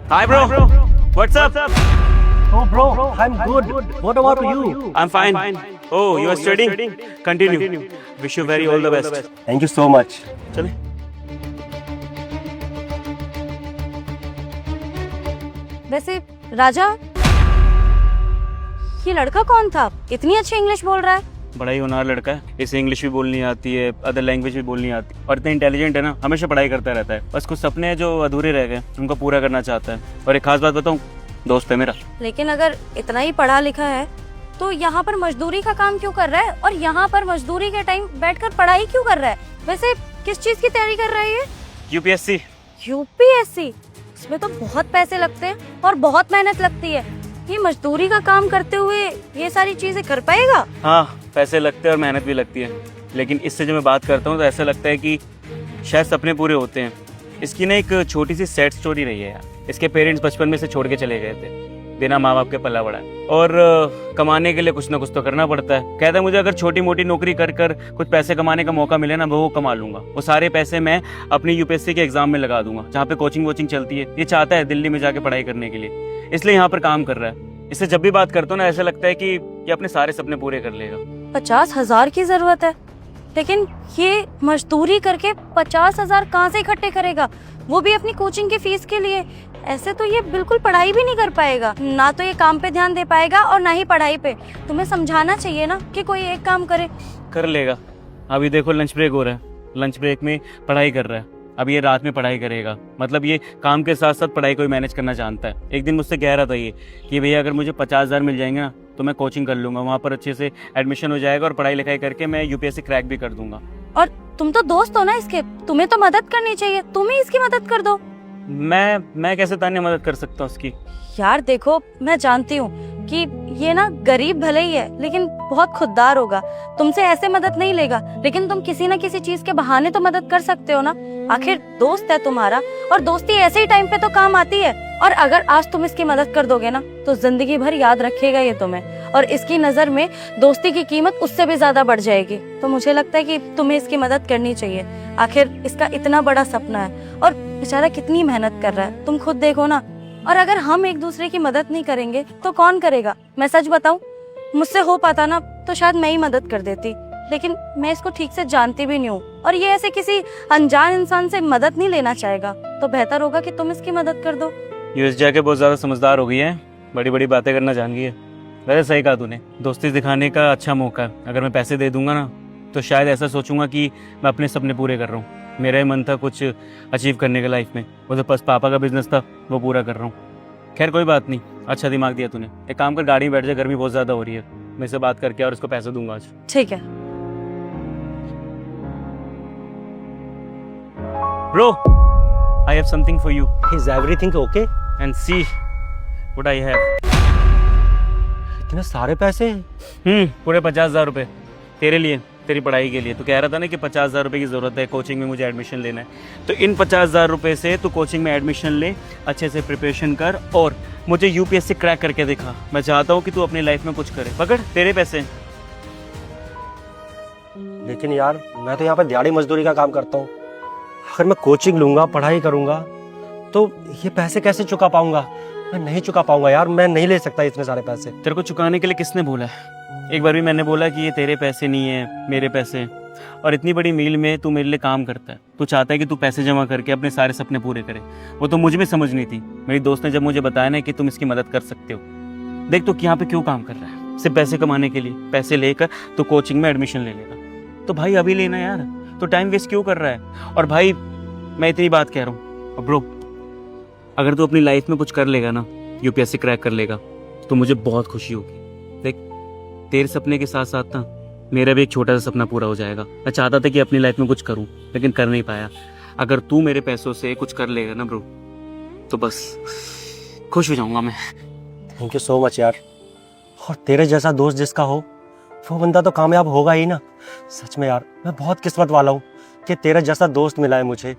Hi bro. What's up? Oh bro, I'm good. What about you? I'm fine. Oh, you are studying? Continue. Wish you very all the best. Thank you so much. चले. वैसे राजा, ये लड़का कौन था? इतनी अच्छी English बोल रहा है। बड़ा ही होनहार लड़का है, इसे इंग्लिश भी बोलनी आती है, अदर लैंग्वेज भी बोलनी आती है और इतना इंटेलिजेंट है ना, हमेशा पढ़ाई करता रहता है। बस कुछ सपने हैं जो अधूरे रह गए, उनको पूरा करना चाहता है। और एक खास बात बताऊं, दोस्त है मेरा। लेकिन अगर इतना ही पढ़ा लिखा है तो यहाँ पर मजदूरी का काम क्यों कर रहा है? और यहाँ पर मजदूरी के टाइम बैठकर पढ़ाई क्यों कर रहा है? वैसे किस चीज की तैयारी कर रहा है ये? यूपीएससी। यूपीएससी? इसमें तो बहुत पैसे लगते हैं और बहुत मेहनत लगती है। ये मजदूरी का काम करते हुए ये सारी चीजें कर पाएगा? हाँ, पैसे लगते हैं और मेहनत भी लगती है, लेकिन इससे जो मैं बात करता हूँ तो ऐसा लगता है कि शायद सपने पूरे होते हैं। इसकी ना एक छोटी सी सैड स्टोरी रही है यार। इसके पेरेंट्स बचपन में से छोड़ के चले गए थे, बिना माँ बाप के पला बड़ा है और कमाने के लिए कुछ ना कुछ तो करना पड़ता है। कहता है मुझे अगर छोटी मोटी नौकरी कर कर कुछ पैसे कमाने का मौका मिले ना, वो कमा लूंगा। वो सारे पैसे मैं अपनी यूपीएससी के एग्जाम में लगा दूंगा, जहाँ पे कोचिंग वोचिंग चलती है। ये चाहता है दिल्ली में जाके पढ़ाई करने के लिए, इसलिए यहाँ पर काम कर रहा है। इससे जब भी बात करता हूँ ना, ऐसा लगता है कि ये अपने सारे सपने पूरे कर लेगा। 50,000 की जरूरत है, लेकिन ये मजदूरी करके 50,000 कहाँ से इकट्ठे करेगा? वो भी अपनी कोचिंग की फीस के लिए। ऐसे तो ये बिल्कुल पढ़ाई भी नहीं कर पाएगा, ना तो ये काम पे ध्यान दे पाएगा और ना ही पढ़ाई पे। तुम्हें समझाना चाहिए ना कि कोई एक काम करे। कर लेगा। अभी देखो लंच ब्रेक हो रहा है, लंच ब्रेक में पढ़ाई कर रहा है। अब ये रात में पढ़ाई करेगा, मतलब ये काम के साथ साथ पढ़ाई को भी मैनेज करना जानता है। एक दिन मुझसे कह रहा था ये कि भैया अगर मुझे 50,000 मिल जाएंगे ना तो मैं कोचिंग कर लूंगा, वहाँ पर अच्छे से एडमिशन हो जाएगा और पढ़ाई लिखाई करके मैं यूपीएससी क्रैक भी कर दूंगा। और तुम तो दोस्त हो ना इसके, तुम्हें तो मदद करनी चाहिए। तुम ही इसकी मदद कर दो। मैं कैसे तान्या मदद कर सकता हूँ उसकी? यार देखो, मैं जानती हूँ कि ये ना गरीब भले ही है, लेकिन बहुत खुददार होगा। तुमसे ऐसे मदद नहीं लेगा, लेकिन तुम किसी न किसी चीज के बहाने तो मदद कर सकते हो ना। आखिर दोस्त है तुम्हारा, और दोस्ती ऐसे ही टाइम पे तो काम आती है। और अगर आज तुम इसकी मदद कर दोगे ना तो जिंदगी भर याद रखेगा ये तुम्हें, और इसकी नजर में दोस्ती की कीमत उससे भी ज्यादा बढ़ जाएगी। तो मुझे लगता है कि तुम्हें इसकी मदद करनी चाहिए। आखिर इसका इतना बड़ा सपना है और बेचारा कितनी मेहनत कर रहा है, तुम खुद देखो ना। और अगर हम एक दूसरे की मदद नहीं करेंगे तो कौन करेगा? मैं सच बताऊं, मुझसे हो पाता ना तो शायद मैं ही मदद कर देती, लेकिन मैं इसको ठीक से जानती भी नहीं हूँ और ये ऐसे किसी अनजान इंसान से मदद नहीं लेना चाहेगा। तो बेहतर होगा कि तुम इसकी मदद कर दो। यूएस जाके बहुत ज्यादा समझदार हो गई है, बड़ी बड़ी बातें करना जान गई है। वैसे सही कहा तूने, दोस्ती दिखाने का अच्छा मौका है। अगर मैं पैसे दे दूंगा ना तो शायद ऐसा सोचूंगा कि मैं अपने सपने पूरे कर रहा हूँ। मेरा ही मन था कुछ अचीव करने का लाइफ में, वो तो बस पापा का बिजनेस था, वो पूरा कर रहा हूँ। खैर कोई बात नहीं, अच्छा दिमाग दिया तूने। एक काम कर, गाड़ी में बैठ जा, गर्मी बहुत ज्यादा हो रही है। मैं इससे बात करके और इसको पैसे दूंगा आज। ठीक है। Bro, I have something for you. Is everything okay? And see what I have. इतने सारे पैसे? पूरे 50,000 रुपये तेरे लिए, तेरी पढ़ाई के लिए। तू कह रहा था ना कि 50,000 रुपये की ज़रूरत है, कोचिंग में मुझे एडमिशन लेना है। तो इन 50,000 रुपये से तू कोचिंग में एडमिशन ले, अच्छे से प्रिपरेशन कर और मुझे यूपीएससी क्रैक करके दिखा। मैं चाहता हूँ कि तू अपनी लाइफ में कुछ करे। पकड़, तेरे पैसे। लेकिन यार मैं तो यहाँ पर दिहाड़ी मजदूरी का काम करता हूँ। अगर मैं कोचिंग लूंगा, पढ़ाई करूंगा तो ये पैसे कैसे चुका पाऊंगा? मैं नहीं चुका पाऊंगा यार, मैं नहीं ले सकता इतने सारे पैसे। तेरे को चुकाने के लिए किसने बोला है? एक बार भी मैंने बोला कि ये तेरे पैसे नहीं है, मेरे पैसे। और इतनी बड़ी मील में तू मेरे लिए काम करता है, तू चाहता है कि तू पैसे जमा करके अपने सारे सपने पूरे करे। वो तो मुझ में समझ नहीं थी। मेरी दोस्त ने जब मुझे बताया ना कि तुम इसकी मदद कर सकते हो, देख तो यहाँ पे क्यों काम कर रहा है, सिर्फ पैसे कमाने के लिए। पैसे लेकर तो कोचिंग में एडमिशन ले लेगा। तो भाई अभी लेना यार, तो टाइम वेस्ट क्यों कर रहा है? और भाई मैं इतनी बात कह रहा हूँ ब्रो, अगर तू अपनी लाइफ में कुछ कर लेगा ना, यूपीएससी क्रैक कर लेगा, तो मुझे बहुत खुशी होगी। देख तेरे सपने के साथ साथ ना मेरा भी एक छोटा सा सपना पूरा हो जाएगा। मैं चाहता था कि अपनी लाइफ में कुछ करूं, लेकिन कर नहीं पाया। अगर तू मेरे पैसों से कुछ कर लेगा ना ब्रो, तो बस खुश हो जाऊंगा मैं। थैंक यू सो मच यार। और तेरे जैसा दोस्त जिसका हो, वो बंदा तो कामयाब होगा ही ना। सच में यार मैं बहुत किस्मत वाला हूँ कि तेरा जैसा दोस्त मिला है मुझे।